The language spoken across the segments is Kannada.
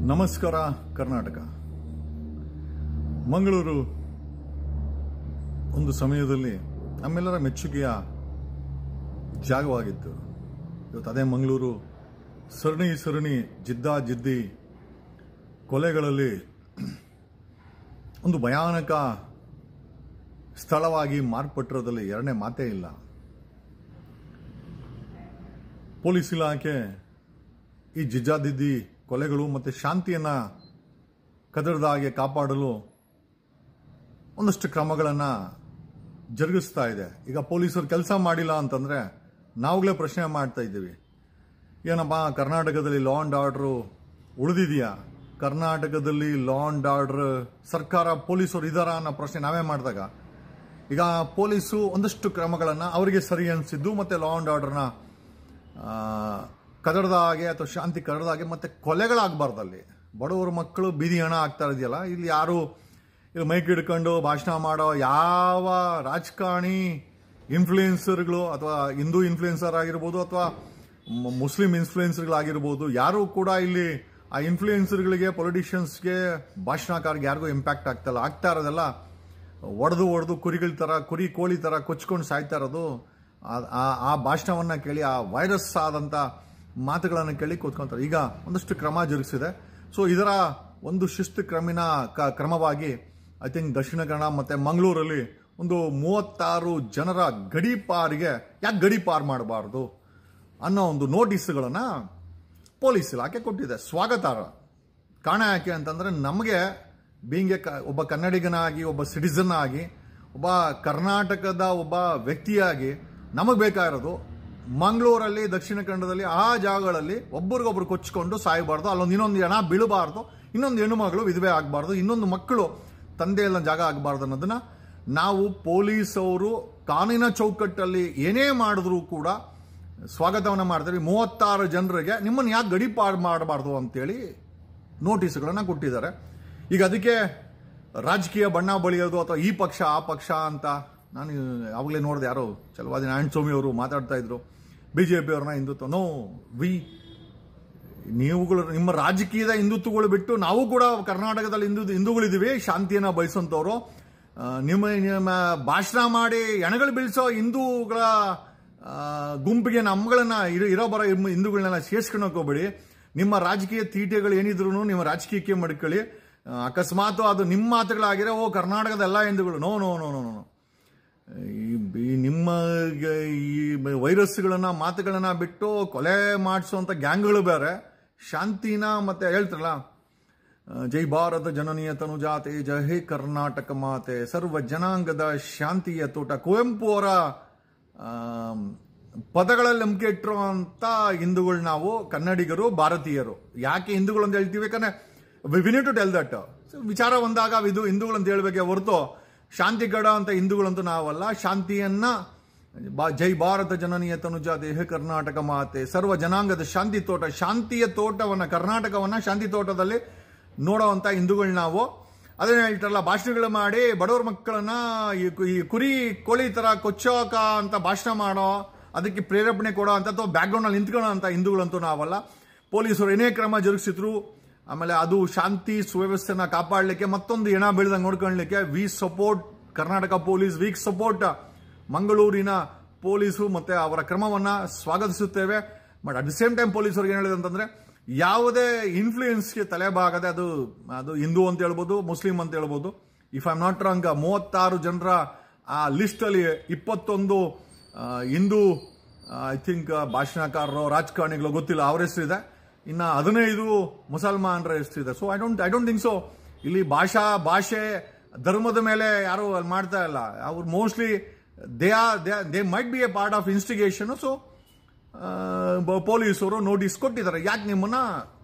ನಮಸ್ಕಾರ ಕರ್ನಾಟಕ. ಮಂಗಳೂರು ಒಂದು ಸಮಯದಲ್ಲಿ ನಮ್ಮೆಲ್ಲರ ಮೆಚ್ಚುಗೆಯ ಜಾಗವಾಗಿತ್ತು. ಇವತ್ತು ಅದೇ ಮಂಗಳೂರು ಸರಣಿ ಜಿದ್ದಿ ಕೊಲೆಗಳಲ್ಲಿ ಒಂದು ಭಯಾನಕ ಸ್ಥಳವಾಗಿ ಮಾರ್ಪಟ್ಟಿರೋದಲ್ಲಿ ಎರಡನೇ ಮಾತೇ ಇಲ್ಲ. ಪೊಲೀಸ್ ಇಲಾಖೆ ಈ ಜಿದ್ದಿ ಕೊಲೆಗಳು ಮತ್ತು ಶಾಂತಿಯನ್ನು ಕದಡದ ಹಾಗೆ ಕಾಪಾಡಲು ಒಂದಷ್ಟು ಕ್ರಮಗಳನ್ನು ಜರುಗಿಸ್ತಾ ಇದೆ. ಈಗ ಪೊಲೀಸರು ಕೆಲಸ ಮಾಡಿಲ್ಲ ಅಂತಂದರೆ ನಾವುಗಳೇ ಪ್ರಶ್ನೆ ಮಾಡ್ತಾ ಇದ್ದೀವಿ, ಏನಪ್ಪ ಕರ್ನಾಟಕದಲ್ಲಿ ಲಾ ಆ್ಯಂಡ್ ಆರ್ಡ್ರು ಉಳಿದಿದೆಯಾ? ಕರ್ನಾಟಕದಲ್ಲಿ ಲಾ ಆ್ಯಂಡ್ ಆರ್ಡ್ರ್ ಸರ್ಕಾರ ಪೊಲೀಸರು ಇದ್ದಾರಾ ಅನ್ನೋ ಪ್ರಶ್ನೆ ನಾವೇ ಮಾಡಿದಾಗ ಈಗ ಪೊಲೀಸು ಒಂದಷ್ಟು ಕ್ರಮಗಳನ್ನು ಅವರಿಗೆ ಸರಿ ಅನಿಸಿದ್ದು ಮತ್ತು ಲಾ ಆ್ಯಂಡ್ ಆರ್ಡ್ರನ್ನ ಕದಡದ ಹಾಗೆ ಅಥವಾ ಶಾಂತಿ ಕದಡದ ಹಾಗೆ ಮತ್ತು ಕೊಲೆಗಳಾಗಬಾರ್ದಲ್ಲಿ. ಬಡವರ ಮಕ್ಕಳು ಬೀದಿ ಹಣ ಆಗ್ತಾ ಇದೆಯಲ್ಲ, ಇಲ್ಲಿ ಯಾರು ಮೈಕ್ ಹಿಡ್ಕೊಂಡು ಭಾಷಣ ಮಾಡೋ ಯಾವ ರಾಜಕಾರಣಿ ಇನ್ಫ್ಲೂಯೆನ್ಸರ್ಗಳು ಅಥವಾ ಹಿಂದೂ ಇನ್ಫ್ಲೂಯೆನ್ಸರ್ ಆಗಿರ್ಬೋದು ಅಥವಾ ಮುಸ್ಲಿಂ ಇನ್ಫ್ಲೂಯೆನ್ಸರ್ಗಳಾಗಿರ್ಬೋದು, ಯಾರೂ ಕೂಡ ಇಲ್ಲಿ ಆ ಇನ್ಫ್ಲೂಯೆನ್ಸರ್ಗಳಿಗೆ ಪೊಲಿಟಿಷಿಯನ್ಸ್ಗೆ ಭಾಷಣಕಾರರಿಗೆ ಯಾರಿಗೂ ಇಂಪ್ಯಾಕ್ಟ್ ಆಗ್ತಾ ಇರೋದೆಲ್ಲ ಒಡೆದು ಕುರಿಗಳ ಥರ ಕೋಳಿ ಥರ ಕೊಚ್ಕೊಂಡು ಸಾಯ್ತಾ ಇರೋದು. ಆ ಭಾಷಣವನ್ನು ಕೇಳಿ ಆ ವೈರಸ್ ಆದಂಥ ಮಾತುಗಳನ್ನು ಕೇಳಿ ಕೂತ್ಕೊಂತಾರೆ. ಈಗ ಒಂದಷ್ಟು ಕ್ರಮ ಜರುಗಿಸಿದೆ. ಸೊ ಇದರ ಒಂದು ಶಿಸ್ತು ಕ್ರಮವಾಗಿ ಐ ಥಿಂಕ್ ದಕ್ಷಿಣ ಕನ್ನಡ ಮತ್ತು ಮಂಗಳೂರಲ್ಲಿ ಒಂದು 36 ಜನರ ಗಡೀಪಾರಿಗೆ ಯಾಕೆ ಗಡೀಪಾರು ಮಾಡಬಾರ್ದು ಅನ್ನೋ ಒಂದು ನೋಟಿಸ್ಗಳನ್ನು ಪೊಲೀಸ್ ಇಲಾಖೆ ಕೊಟ್ಟಿದೆ. ಸ್ವಾಗತಾರ್ಹ. ಕಾರಣ ಯಾಕೆ ಅಂತಂದರೆ ನಮಗೆ ಬೀಂಗೆ ಒಬ್ಬ ಕನ್ನಡಿಗನಾಗಿ, ಒಬ್ಬ ಸಿಟಿಸನ್ ಆಗಿ, ಒಬ್ಬ ಕರ್ನಾಟಕದ ಒಬ್ಬ ವ್ಯಕ್ತಿಯಾಗಿ ನಮಗೆ ಬೇಕಾಗಿರೋದು ಮಂಗಳೂರಲ್ಲಿ, ದಕ್ಷಿಣ ಕನ್ನಡದಲ್ಲಿ ಆ ಜಾಗಗಳಲ್ಲಿ ಒಬ್ಬರಿಗೊಬ್ರು ಕೊಚ್ಚಿಕೊಂಡು ಸಾಯಬಾರ್ದು, ಅಲ್ಲೊಂದು ಇನ್ನೊಂದು ಜನ ಬೀಳಬಾರ್ದು, ಇನ್ನೊಂದು ಹೆಣ್ಣು ಮಗಳು ವಿಧವೆ ಆಗಬಾರ್ದು, ಇನ್ನೊಂದು ಮಕ್ಕಳು ತಂದೆ ಎಲ್ಲ ಜಾಗ ಆಗಬಾರ್ದು ಅನ್ನೋದನ್ನ ನಾವು ಪೊಲೀಸ್ ಅವರು ಕಾನೂನಿನ ಚೌಕಟ್ಟಲ್ಲಿ ಏನೇ ಮಾಡಿದ್ರೂ ಕೂಡ ಸ್ವಾಗತವನ್ನು ಮಾಡ್ತೀವಿ. 36 ಜನರಿಗೆ ನಿಮ್ಮನ್ನು ಯಾಕೆ ಗಡೀಪಾರು ಮಾಡಬಾರ್ದು ಅಂತೇಳಿ ನೋಟಿಸ್ಗಳನ್ನು ಕೊಟ್ಟಿದ್ದಾರೆ. ಈಗ ಅದಕ್ಕೆ ರಾಜಕೀಯ ಬಣ್ಣ ಬಳಿಯೋದು ಅಥವಾ ಈ ಪಕ್ಷ ಆ ಪಕ್ಷ ಅಂತ ನಾನು ಯಾವಾಗಲೇ ನೋಡಿದೆ, ಯಾರೋ ಚಲವಾದಿ ನಾರಾಯಣ ಸ್ವಾಮಿ ಅವರು ಮಾತಾಡ್ತಾ ಇದ್ರು, BJP ಅವ್ರನ್ನ ಹಿಂದುತ್ವ. ನೋ, ನೀವುಗಳು ನಿಮ್ಮ ರಾಜಕೀಯದ ಹಿಂದುತ್ವಗಳು ಬಿಟ್ಟು ನಾವು ಕೂಡ ಕರ್ನಾಟಕದಲ್ಲಿ ಹಿಂದೂಗಳಿದ್ದೀವಿ, ಶಾಂತಿಯನ್ನು ಬಯಸೋಂಥವ್ರು. ನಿಮ್ಮ ಭಾಷಣ ಮಾಡಿ ಹೆಣಗಳು ಬೀಳಿಸೋ ಹಿಂದೂಗಳ ಗುಂಪಿಗೆ ನಮ್ಮಗಳನ್ನ ಇರೋ ಹಿಂದೂಗಳನ್ನೆಲ್ಲ ಸೇರ್ಸ್ಕೊಂಡು ಹೋಗ್ಬೇಡಿ. ನಿಮ್ಮ ರಾಜಕೀಯ ತೀಟೆಗಳು ಏನಿದ್ರು ನಿಮ್ಮ ರಾಜಕೀಯಕ್ಕೆ ಮಡ್ಕೊಳ್ಳಿ. ಅಕಸ್ಮಾತ್ ಅದು ನಿಮ್ಮ ಮಾತುಗಳಾಗಿರೋ ಕರ್ನಾಟಕದ ಎಲ್ಲ ಹಿಂದೂಗಳು no no no no no ನಿಮ್ಮ ಈ ವೈರಸ್ಗಳನ್ನ ಮಾತುಗಳನ್ನ ಬಿಟ್ಟು ಕೊಲೆ ಮಾಡಿಸುವಂತ ಗ್ಯಾಂಗ್ಗಳು ಬೇರೆ, ಶಾಂತಿನ ಮತ್ತೆ ಹೇಳ್ತಾರಲ್ಲ, ಜೈ ಭಾರತ ಜನನೀಯ ತನುಜಾತೆ, ಜೈ ಹೇ ಕರ್ನಾಟಕ ಮಾತೆ, ಸರ್ವ ಜನಾಂಗದ ಶಾಂತಿಯ ತೋಟ, ಕುವೆಂಪು ಅವರ ಪದಗಳಲ್ಲಿ ನಂಬಿಕೆ ಇಟ್ಟಿರುವಂತ ಹಿಂದೂಗಳು ನಾವು, ಕನ್ನಡಿಗರು, ಭಾರತೀಯರು. ಯಾಕೆ ಹಿಂದೂಗಳು ಅಂತ ಹೇಳ್ತೀವಿ? ಯಾಕಂದ್ರೆ we need to tell that. ವಿಚಾರ ಬಂದಾಗ ಇದು ಹಿಂದೂಗಳು ಅಂತ ಹೇಳ್ಬೇಕೆ ಹೊರತು ಶಾಂತಿ ಕಡ ಅಂತ ಹಿಂದೂಗಳಂತೂ ನಾವಲ್ಲ. ಶಾಂತಿಯನ್ನ ಜೈ ಭಾರತ ಜನನೀಯ ತನುಜಾತೆ, ಹೇ ಕರ್ನಾಟಕ ಮಾತೆ, ಸರ್ವ ಜನಾಂಗದ ಶಾಂತಿ ತೋಟ, ಶಾಂತಿಯ ತೋಟವನ್ನ, ಕರ್ನಾಟಕವನ್ನ ಶಾಂತಿ ತೋಟದಲ್ಲಿ ನೋಡುವಂತ ಹಿಂದೂಗಳು ನಾವು. ಅದನ್ನ ಹೇಳ್ತಾರಲ್ಲ, ಭಾಷಣಗಳು ಮಾಡಿ ಬಡವರ ಮಕ್ಕಳನ್ನ ಈ ಕುರಿ ಕೋಳಿ ತರ ಕೊಚ್ಚೋಕ ಅಂತ ಭಾಷಣ ಮಾಡೋ, ಅದಕ್ಕೆ ಪ್ರೇರೇಪಣೆ ಕೊಡೋ ಅಂತ ಅಥವಾ ಬ್ಯಾಕ್ಗ್ರೌಂಡ್ ಅಲ್ಲಿ ನಿಂತ್ಕೊಳ್ಳೋ ಅಂತ ಹಿಂದೂಗಳಂತೂ ನಾವಲ್ಲ. ಪೊಲೀಸರು ಏನೇ ಕ್ರಮ ಜರುಗಿಸಿದ್ರು, ಆಮೇಲೆ ಅದು ಶಾಂತಿ ಸುವ್ಯವಸ್ಥೆನ ಕಾಪಾಡಲಿಕ್ಕೆ, ಮತ್ತೊಂದು ಹೆಣ ಬೀಳ್ದಂಗೆ ನೋಡ್ಕೊಳ್ಳಲಿಕ್ಕೆ we support Karnataka police, we support ಮಂಗಳೂರಿನ ಪೊಲೀಸು ಮತ್ತೆ ಅವರ ಕ್ರಮವನ್ನ ಸ್ವಾಗತಿಸುತ್ತೇವೆ. But at the same time ಪೊಲೀಸರಿಗೆ ಏನ್ ಹೇಳಿದೆ ಅಂತಂದ್ರೆ, ಯಾವುದೇ ಇನ್ಫ್ಲೂಯೆನ್ಸ್ಗೆ ತಲೆಬಾಗದೆ, ಅದು ಹಿಂದೂ ಅಂತ ಹೇಳ್ಬೋದು, ಮುಸ್ಲಿಂ ಅಂತ ಹೇಳ್ಬೋದು. If I am not wrong, 36 ಜನರ ಆ ಲಿಸ್ಟ್ ಅಲ್ಲಿ 21 ಹಿಂದೂ ಐ ಥಿಂಕ್ ಭಾಷಣಕಾರರು, ರಾಜಕಾರಣಿಗಳು ಗೊತ್ತಿಲ್ಲ, ಅವ್ರ ಹೆಸರಿದೆ. ಇನ್ನ 15 ಮುಸಲ್ಮಾನರ ಹೆಸರಿದೆ. So I don't think so ಇಲ್ಲಿ ಭಾಷೆ ಧರ್ಮದ ಮೇಲೆ ಯಾರು ಅಲ್ಲಿ ಮಾಡ್ತಾ ಇಲ್ಲ. ಅವ್ರು mostly they might be A part of instigation. So ಪೊಲೀಸರು ನೋಟಿಸ್ ಕೊಟ್ಟಿದ್ದಾರೆ, ಯಾಕೆ ನಿಮ್ಮನ್ನ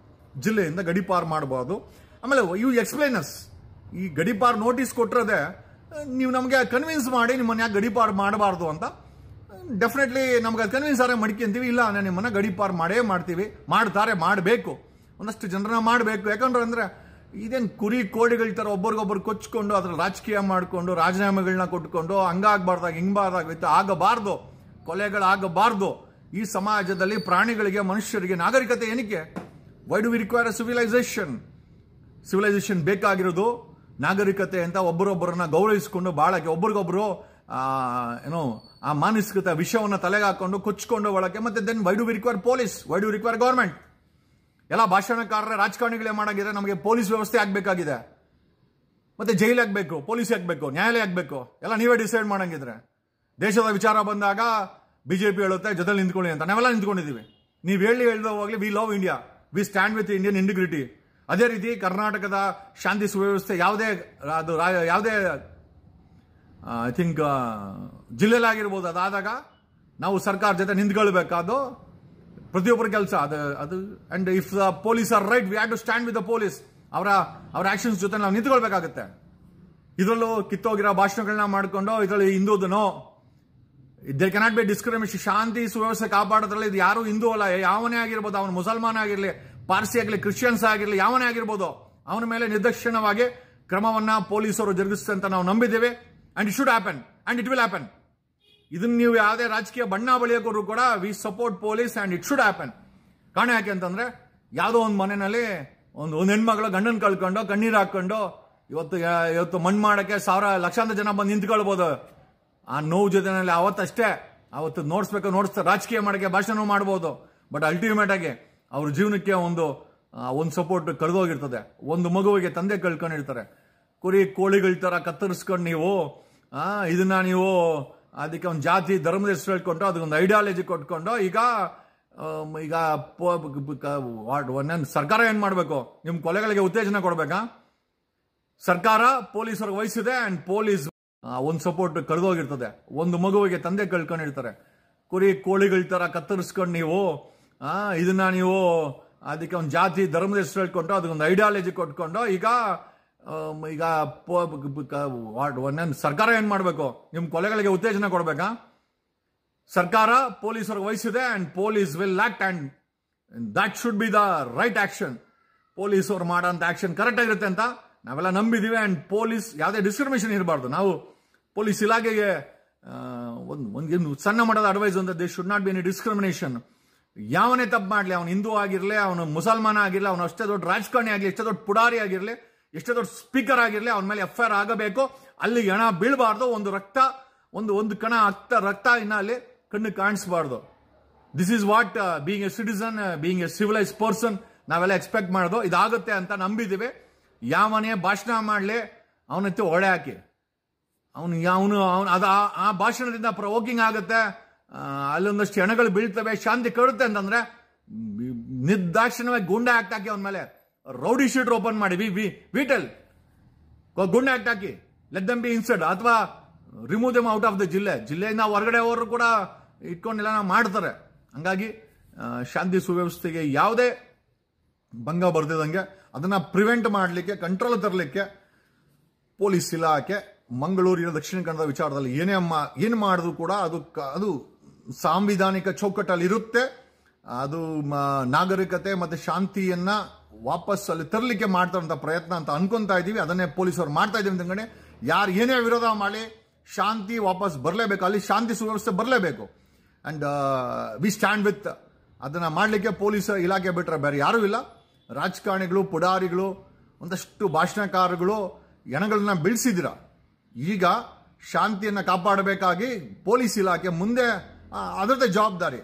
ಜಿಲ್ಲೆಯಿಂದ ಗಡೀಪಾರು ಮಾಡಬಾರ್ದು. ಆಮೇಲೆ ಯು ಎಕ್ಸ್ಪ್ಲೈನಸ್, ಈ ಗಡೀಪಾರು ನೋಟಿಸ್ ಕೊಟ್ಟಿರೋದೆ ನೀವು ನಮಗೆ ಕನ್ವಿನ್ಸ್ ಮಾಡಿ ನಿಮ್ಮನ್ನ ಯಾಕೆ ಗಡೀಪಾರು ಮಾಡಬಾರ್ದು ಅಂತ. ಡೆಫಿನೆಟ್ಲಿ ನಮ್ಗೆ ಅದು ಕನ್ವಿನ್ಸ್ ಆದ್ರೆ ಮಡಿಕೊಂತೀವಿ, ಇಲ್ಲ ನಿಮ್ಮನ್ನ ಗಡೀಪಾರು ಮಾಡ್ತೀವಿ, ಮಾಡಬೇಕು, ಒಂದಷ್ಟು ಜನರನ್ನ ಮಾಡಬೇಕು. ಯಾಕಂದ್ರೆ ಇದೇನು ಕುರಿ ಕೋಳಿಗಳ ತರ ಒಬ್ಬರಿಗೊಬ್ಬರು ಕೊಚ್ಕೊಂಡು ಅದ್ರ ರಾಜಕೀಯ ಮಾಡಿಕೊಂಡು ರಾಜೀನಾಮೆಗಳನ್ನ ಕೊಟ್ಕೊಂಡು ಹಂಗಾಗಬಾರ್ದಾಗ ಹಿಂಗಾಗಬೇಕು, ಆಗಬಾರ್ದು, ಕೊಲೆಗಳಾಗಬಾರ್ದು. ಈ ಸಮಾಜದಲ್ಲಿ ಪ್ರಾಣಿಗಳಿಗೆ, ಮನುಷ್ಯರಿಗೆ ನಾಗರಿಕತೆ ಏನಕ್ಕೆ? Y do we require a civilisation? Civilisation ಬೇಕಾಗಿರೋದು ನಾಗರಿಕತೆ ಅಂತ ಒಬ್ಬರೊಬ್ಬರನ್ನ ಗೌರವಿಸಿಕೊಂಡು ಬಾಳಕ್ಕೆ, ಒಬ್ರಿಗೊಬ್ರು ಏನೋ ಆ ಮಾನಸಿಕತೆ ವಿಷಯವನ್ನು ತಲೆಗೆ ಹಾಕೊಂಡು ಕೊಚ್ಕೊಂಡು ಒಳಕ್ಕೆ. ಮತ್ತೆ then why do we require police, why do require government? ಎಲ್ಲ ಭಾಷಣಕಾರರ ರಾಜಕಾರಣಿಗಳೇ ಮಾಡಾಗಿದೆ. ನಮಗೆ ಪೊಲೀಸ್ ವ್ಯವಸ್ಥೆ ಆಗಬೇಕಾಗಿದೆ, ಮತ್ತೆ ಜೈಲು ಆಗಬೇಕು, ಪೊಲೀಸ್ ಆಗಬೇಕು, ನ್ಯಾಯಾಲಯ ಆಗಬೇಕು, ಎಲ್ಲ ನೀವೇ ಡಿಸೈಡ್ ಮಾಡಂಗಿದ್ರೆ. ದೇಶದ ವಿಚಾರ ಬಂದಾಗ ಬಿಜೆಪಿ ಹೇಳುತ್ತೆ ಜೊತೆಲಿ ನಿಂತ್ಕೊಳ್ಳಿ ಅಂತ, ನಾವೆಲ್ಲ ನಿಂತ್ಕೊಂಡಿದ್ದೀವಿ. ನೀವು ಹೇಳ್ದವಾಗಲಿ we love India, we stand with Indian integrity. ಅದೇ ರೀತಿ ಕರ್ನಾಟಕದ ಶಾಂತಿ ಸುವ್ಯವಸ್ಥೆ ಯಾವುದೇ ಐ ಥಿಂಕ್ ಜಿಲ್ಲೆಲಾಗಿರ್ಬೋದು, ಅದಾದಾಗ ನಾವು ಸರ್ಕಾರ ಜೊತೆ ನಿಂತ್ಕೊಳ್ಬೇಕಾದ್ದು ಪ್ರತಿಯೊಬ್ಬರ ಕೆಲಸ ಅದು. And if the police are right, we have to stand with the police. ಅವರ ಆಕ್ಷನ್ಸ್ ಜೊತೆ ನಾವು ನಿಂತ್ಕೊಳ್ಬೇಕಾಗುತ್ತೆ. ಇದರಲ್ಲೂ ಕಿತ್ತೋಗಿರೋ ಭಾಷಣಗಳನ್ನ ಮಾಡಿಕೊಂಡು ಇದರಲ್ಲಿ ಹಿಂದೂದನೋ ದೇರ್ ಕೆನಾಟ್ ಬಿ ಡಿಸ್ಕ್ರಿಮಿನೇಷನ್. ಶಾಂತಿ ಸುವ್ಯವಸ್ಥೆ ಕಾಪಾಡೋದ್ರಲ್ಲಿ ಇದು ಯಾರು ಹಿಂದೂ ಅಲ್ಲ, ಯಾವನೇ ಆಗಿರ್ಬೋದು, ಅವನು ಮುಸಲ್ಮಾನ ಆಗಿರಲಿ, ಪಾರ್ಸಿ ಆಗಲಿ, ಕ್ರಿಶ್ಚಿಯನ್ಸ್ ಆಗಿರಲಿ, ಯಾವನೇ ಆಗಿರ್ಬೋದು, ಅವನ ಮೇಲೆ ನಿರ್ದಾಕ್ಷಿಣ್ಯವಾಗಿ ಕ್ರಮವನ್ನ ಪೊಲೀಸರು ಜರುಗಿಸುತ್ತೆ ಅಂತ ನಾವು ನಂಬಿದ್ದೇವೆ. And it should happen and it will happen. ಇದನ್ನ ನೀವು ಯಾವುದೇ ರಾಜಕೀಯ ಬಣ್ಣ ಬಳಿಯೋರು ಕೂಡ we support police and it should happen. ಕಾರಣ ಯಾಕೆ ಅಂತಂದ್ರೆ, ಯಾವುದೋ ಒಂದು ಮನೆಯಲ್ಲಿ ಒಂದು ಹೆಣ್ಮಗಳು ಗಂಡನ್ ಕಳ್ಕೊಂಡು ಕಣ್ಣೀರು ಹಾಕೊಂಡು ಇವತ್ತು ಮಣ್ಣು ಮಾಡಕ್ಕೆ ಲಕ್ಷಾಂತರ ಜನ ಬಂದು ನಿಂತ್ಕೊಳ್ಬೋದು. ಆ ನೋವು ಜೊತೆನಲ್ಲಿ ಅವತ್ತು ನೋಡಿಸ್ತಾರೆ, ರಾಜಕೀಯ ಮಾಡಕ್ಕೆ ಭಾಷಣ ಮಾಡ್ಬೋದು. ಬಟ್ ಅಲ್ಟಿಮೇಟ್ ಆಗಿ ಅವ್ರ ಜೀವನಕ್ಕೆ ಒಂದು ಸಪೋರ್ಟ್ ಕಳೆದೋಗಿರ್ತದೆ. ಒಂದು ಮಗುವಿಗೆ ತಂದೆ ಕಳ್ಕೊಂಡಿರ್ತಾರೆ. ಕುರಿ ಕೋಳಿಗಳ ತರ ಕತ್ತರಿಸ್ಕೊಂಡು ಇದನ್ನ ನೀವು ಅದಕ್ಕೆ ಒಂದು ಜಾತಿ ಧರ್ಮದ ಹೆಸರು ಹೇಳ್ಕೊಂಡು ಅದಕ್ಕೊಂದು ಐಡಿಯಾಲಜಿ ಕೊಟ್ಕೊಂಡು ಈಗ ಸರ್ಕಾರ ಏನ್ ಮಾಡ್ಬೇಕು? ನಿಮ್ ಕೊಲೆಗಳಿಗೆ ಉತ್ತೇಜನ ಕೊಡ್ಬೇಕಾ? ಸರ್ಕಾರ ಪೊಲೀಸರಿಗೆ ವಹಿಸಿದೆ ಅಂಡ್ ಪೊಲೀಸ್ ಒಂದು ಸಪೋರ್ಟ್ ಕಳೆದೋಗಿರ್ತದೆ. ಒಂದು ಮಗುವಿಗೆ ತಂದೆ ಕಳ್ಕೊಂಡಿರ್ತಾರೆ. ಕುರಿ ಕೋಳಿಗಳ ತರ ಕತ್ತರಿಸ್ಕೊಂಡು ಇದನ್ನ ನೀವು ಅದಕ್ಕೆ ಒಂದು ಜಾತಿ ಧರ್ಮದ ಹೆಸರು ಹೇಳ್ಕೊಂಡು ಅದಕ್ಕೊಂದು ಐಡಿಯಾಲಜಿ ಕೊಟ್ಕೊಂಡು ಈಗ ಸರ್ಕಾರ ಏನ್ ಮಾಡ್ಬೇಕು? ನಿಮ್ ಕೊಲೆಗಳಿಗೆ ಉತ್ತೇಜನ ಕೊಡ್ಬೇಕಾ? ಸರ್ಕಾರ ಪೊಲೀಸರಿಗೆ ವಹಿಸಿದೆ and police will act and that should be the right action. Police ಅವ್ರು ಮಾಡೋಂಥ ಆಕ್ಷನ್ ಕರೆಕ್ಟ್ ಆಗಿರುತ್ತೆ ಅಂತ ನಾವೆಲ್ಲ ನಂಬಿದೀವಿ. ಅಂಡ್ ಪೊಲೀಸ್ ಯಾವುದೇ ಡಿಸ್ಕ್ರಿಮಿನೇಷನ್ ಇರಬಾರ್ದು. ನಾವು ಪೊಲೀಸ್ ಇಲಾಖೆಗೆ ಒಂದು ಸಣ್ಣ ಮಟ್ಟದ ಅಡ್ವೈಸ್ ಅಂತ, they should not be any discrimination. ಯಾವನೇ ತಪ್ಪು ಮಾಡಲಿ, ಅವನು ಹಿಂದೂ ಆಗಿರಲಿ, ಅವನು ಮುಸಲ್ಮಾನ ಆಗಿರಲಿ, ಅವನು ಅಷ್ಟೇ ದೊಡ್ಡ ರಾಜಕಾರಣಿ ಆಗಲಿ, ಎಷ್ಟೇ ದೊಡ್ಡ ಪುಡಾರಿ ಆಗಿರಲಿ, ಎಷ್ಟೇ ದೊಡ್ಡ ಸ್ಪೀಕರ್ ಆಗಿರಲಿ, ಅವನ ಮೇಲೆ FIR ಆಗಬೇಕು. ಅಲ್ಲಿ ಹೆಣ ಬೀಳಬಾರ್ದು. ಒಂದು ಕಣ ರಕ್ತ ಇನ್ನ ಅಲ್ಲಿ ಕಣ್ಣು ಕಾಣಿಸಬಾರ್ದು. This is what being a citizen, being a civilise person ನಾವೆಲ್ಲ ಎಕ್ಸ್ಪೆಕ್ಟ್ ಮಾಡೋದು. ಇದಾಗುತ್ತೆ ಅಂತ ನಂಬಿದ್ದೀವಿ. ಯಾವನೇ ಭಾಷಣ ಮಾಡಲಿ ಅವನತ್ತೆ ಒಳೆ ಹಾಕಿ ಆ ಭಾಷಣದಿಂದ ಪ್ರವೋಕಿಂಗ್ ಆಗುತ್ತೆ, ಅಲ್ಲೊಂದಷ್ಟು ಹೆಣಗಳು ಬೀಳ್ತವೆ, ಶಾಂತಿ ಕಡುತ್ತೆ ಅಂತಂದ್ರೆ ನಿರ್ದಾಕ್ಷಿಣ್ಯವಾಗಿ ಗುಂಡೆ ಆಕ್ಟ್ ಹಾಕಿ ಅವನ ಮೇಲೆ ರೌಡಿ ಶೀಟರ್ ಓಪನ್ ಮಾಡಿ ವಿಟಲ್ ಗುಂಡೆ ಆಕ್ಟ್ ಹಾಕಿ ಲೆಟ್ ದಮ್ ಬಿ ಇನ್ಸರ್ಡ್, ಅಥವಾ remove dum out of the ಜಿಲ್ಲೆಯಿಂದ ಹೊರಗಡೆ ಅವರು ಕೂಡ ಇಟ್ಕೊಂಡೆಲ್ಲ ಮಾಡ್ತಾರೆ. ಹಂಗಾಗಿ ಶಾಂತಿ ಸುವ್ಯವಸ್ಥೆಗೆ ಯಾವುದೇ ಭಂಗ ಬರ್ತಿದಂಗೆ ಅದನ್ನ ಪ್ರಿವೆಂಟ್ ಮಾಡಲಿಕ್ಕೆ, ಕಂಟ್ರೋಲ್ ತರಲಿಕ್ಕೆ ಪೊಲೀಸ್ ಇಲಾಖೆ ಮಂಗಳೂರಿನ ದಕ್ಷಿಣ ಕನ್ನಡ ವಿಚಾರದಲ್ಲಿ ಏನು ಮಾಡಿದ್ರು ಕೂಡ ಅದು ಸಾಂವಿಧಾನಿಕ ಚೌಕಟ್ಟಲ್ಲಿ ಇರುತ್ತೆ. ಅದು ನಾಗರಿಕತೆ ಮತ್ತೆ ಶಾಂತಿಯನ್ನ ವಾಪಸ್ ಅಲ್ಲಿ ತರಲಿಕ್ಕೆ ಮಾಡ್ತಾರಂತ ಪ್ರಯತ್ನ ಅಂತ ಅನ್ಕೊಂತಾ ಇದೀವಿ. ಅದನ್ನೇ ಪೊಲೀಸರು ಮಾಡ್ತಾ ಇದೀವಿ ಅಂತಂದ್ರೆ, ಯಾರು ಏನೇ ವಿರೋಧ ಮಾಡಿ ಶಾಂತಿ ವಾಪಸ್ ಬರಲೇಬೇಕು, ಅಲ್ಲಿ ಶಾಂತಿ ಸುವ್ಯವಸ್ಥೆ ಬರಲೇಬೇಕು. ಅಂಡ್ ವಿ ಸ್ಟ್ಯಾಂಡ್ ವಿತ್ ಅದನ್ನ ಮಾಡಲಿಕ್ಕೆ ಪೊಲೀಸ್ ಇಲಾಖೆ ಬಿಟ್ಟರೆ ಬೇರೆ ಯಾರೂ ಇಲ್ಲ. ರಾಜಕಾರಣಿಗಳು, ಪುಡಾರಿಗಳು, ಒಂದಷ್ಟು ಭಾಷಣಕಾರಗಳು ಹೆಣಗಳನ್ನ ಬೆಳೆಸಿದಿರ. ಈಗ ಶಾಂತಿಯನ್ನ ಕಾಪಾಡಬೇಕಾಗಿ ಪೊಲೀಸ್ ಇಲಾಖೆ ಮುಂದೆ ಅದರದ್ದೇ ಜವಾಬ್ದಾರಿ.